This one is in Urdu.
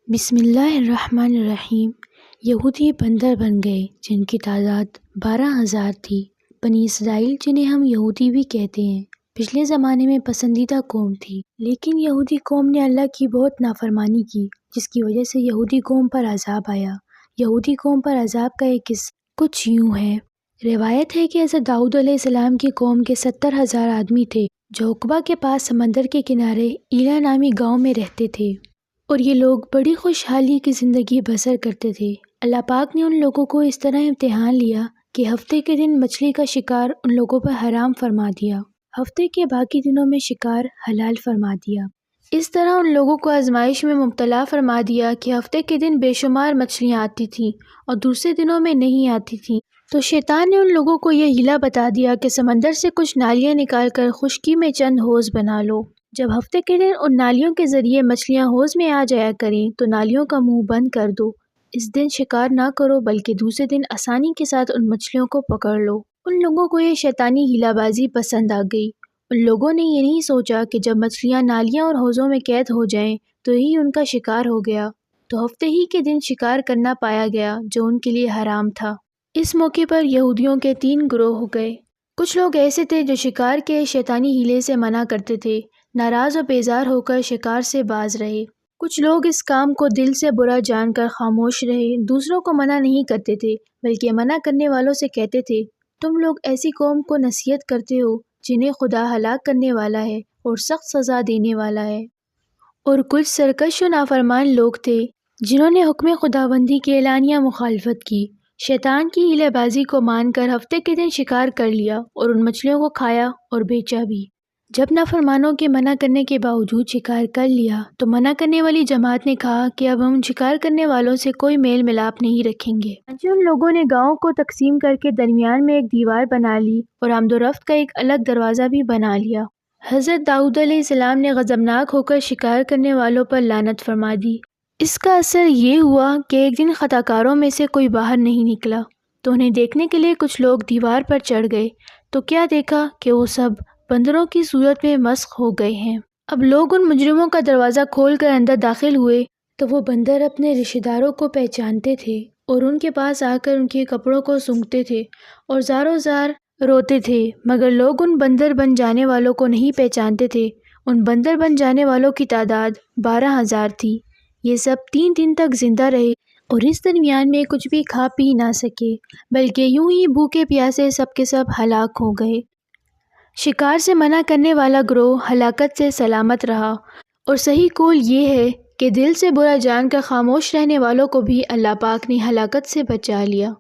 بسم اللہ الرحمن الرحیم۔ یہودی بندر بن گئے جن کی تعداد 12,000 تھی۔ بنی اسرائیل جنہیں ہم یہودی بھی کہتے ہیں پچھلے زمانے میں پسندیدہ قوم تھی، لیکن یہودی قوم نے اللہ کی بہت نافرمانی کی جس کی وجہ سے یہودی قوم پر عذاب آیا۔ یہودی قوم پر عذاب کا ایک قصہ کچھ یوں ہے۔ روایت ہے کہ حضرت داؤد علیہ السلام کی قوم کے 70,000 آدمی تھے جو عقبہ کے پاس سمندر کے کنارے ایلا نامی گاؤں میں رہتے تھے، اور یہ لوگ بڑی خوشحالی کی زندگی بسر کرتے تھے۔ اللہ پاک نے ان لوگوں کو اس طرح امتحان لیا کہ ہفتے کے دن مچھلی کا شکار ان لوگوں پر حرام فرما دیا، ہفتے کے باقی دنوں میں شکار حلال فرما دیا۔ اس طرح ان لوگوں کو آزمائش میں مبتلا فرما دیا کہ ہفتے کے دن بے شمار مچھلیاں آتی تھیں اور دوسرے دنوں میں نہیں آتی تھیں۔ تو شیطان نے ان لوگوں کو یہ ہیلا بتا دیا کہ سمندر سے کچھ نالیاں نکال کر خشکی میں چند حوض بنا لو۔ جب ہفتے کے دن ان نالیوں کے ذریعے مچھلیاں حوض میں آ جایا کریں تو نالیوں کا منہ بند کر دو۔ اس دن شکار نہ کرو بلکہ دوسرے دن آسانی کے ساتھ ان مچھلیوں کو پکڑ لو۔ ان لوگوں کو یہ شیطانی ہیلا بازی پسند آ گئی۔ ان لوگوں نے یہ نہیں سوچا کہ جب مچھلیاں نالیاں اور حوضوں میں قید ہو جائیں تو ہی ان کا شکار ہو گیا، تو ہفتے ہی کے دن شکار کرنا پایا گیا جو ان کے لیے حرام تھا۔ اس موقع پر یہودیوں کے 3 گروہ ہو گئے۔ کچھ لوگ ایسے تھے جو شکار کے شیطانی ہیلے سے منع کرتے تھے، ناراض و بیزار ہو کر شکار سے باز رہے۔ کچھ لوگ اس کام کو دل سے برا جان کر خاموش رہے، دوسروں کو منع نہیں کرتے تھے بلکہ منع کرنے والوں سے کہتے تھے، تم لوگ ایسی قوم کو نصیحت کرتے ہو جنہیں خدا ہلاک کرنے والا ہے اور سخت سزا دینے والا ہے۔ اور کچھ سرکش و نافرمان لوگ تھے جنہوں نے حکم خداوندی کی اعلانیہ مخالفت کی، شیطان کی ہیلے بازی کو مان کر ہفتے کے دن شکار کر لیا اور ان مچھلیوں کو کھایا اور بیچا بھی۔ جب نافرمانوں کے منع کرنے کے باوجود شکار کر لیا تو منع کرنے والی جماعت نے کہا کہ اب ہم شکار کرنے والوں سے کوئی میل ملاپ نہیں رکھیں گے۔ ان لوگوں نے گاؤں کو تقسیم کر کے درمیان میں ایک دیوار بنا لی اور آمد و رفت کا ایک الگ دروازہ بھی بنا لیا۔ حضرت داؤد علیہ السلام نے غضبناک ہو کر شکار کرنے والوں پر لعنت فرما دی۔ اس کا اثر یہ ہوا کہ ایک دن خطا کاروں میں سے کوئی باہر نہیں نکلا، تو انہیں دیکھنے کے لیے کچھ لوگ دیوار پر چڑھ گئے تو کیا دیکھا کہ وہ سب بندروں کی صورت میں مسخ ہو گئے ہیں۔ اب لوگ ان مجرموں کا دروازہ کھول کر اندر داخل ہوئے تو وہ بندر اپنے رشتہ داروں کو پہچانتے تھے اور ان کے پاس آ کر ان کے کپڑوں کو سونگھتے تھے اور زاروں زار روتے تھے، مگر لوگ ان بندر بن جانے والوں کو نہیں پہچانتے تھے۔ ان بندر بن جانے والوں کی تعداد 12,000 تھی۔ یہ سب 3 دن تک زندہ رہے اور اس درمیان میں کچھ بھی کھا پی نہ سکے، بلکہ یوں ہی بھوکے پیاسے سب کے سب ہلاک ہو گئے۔ شکار سے منع کرنے والا گروہ ہلاکت سے سلامت رہا، اور صحیح قول یہ ہے کہ دل سے برا جان کر خاموش رہنے والوں کو بھی اللہ پاک نے ہلاکت سے بچا لیا۔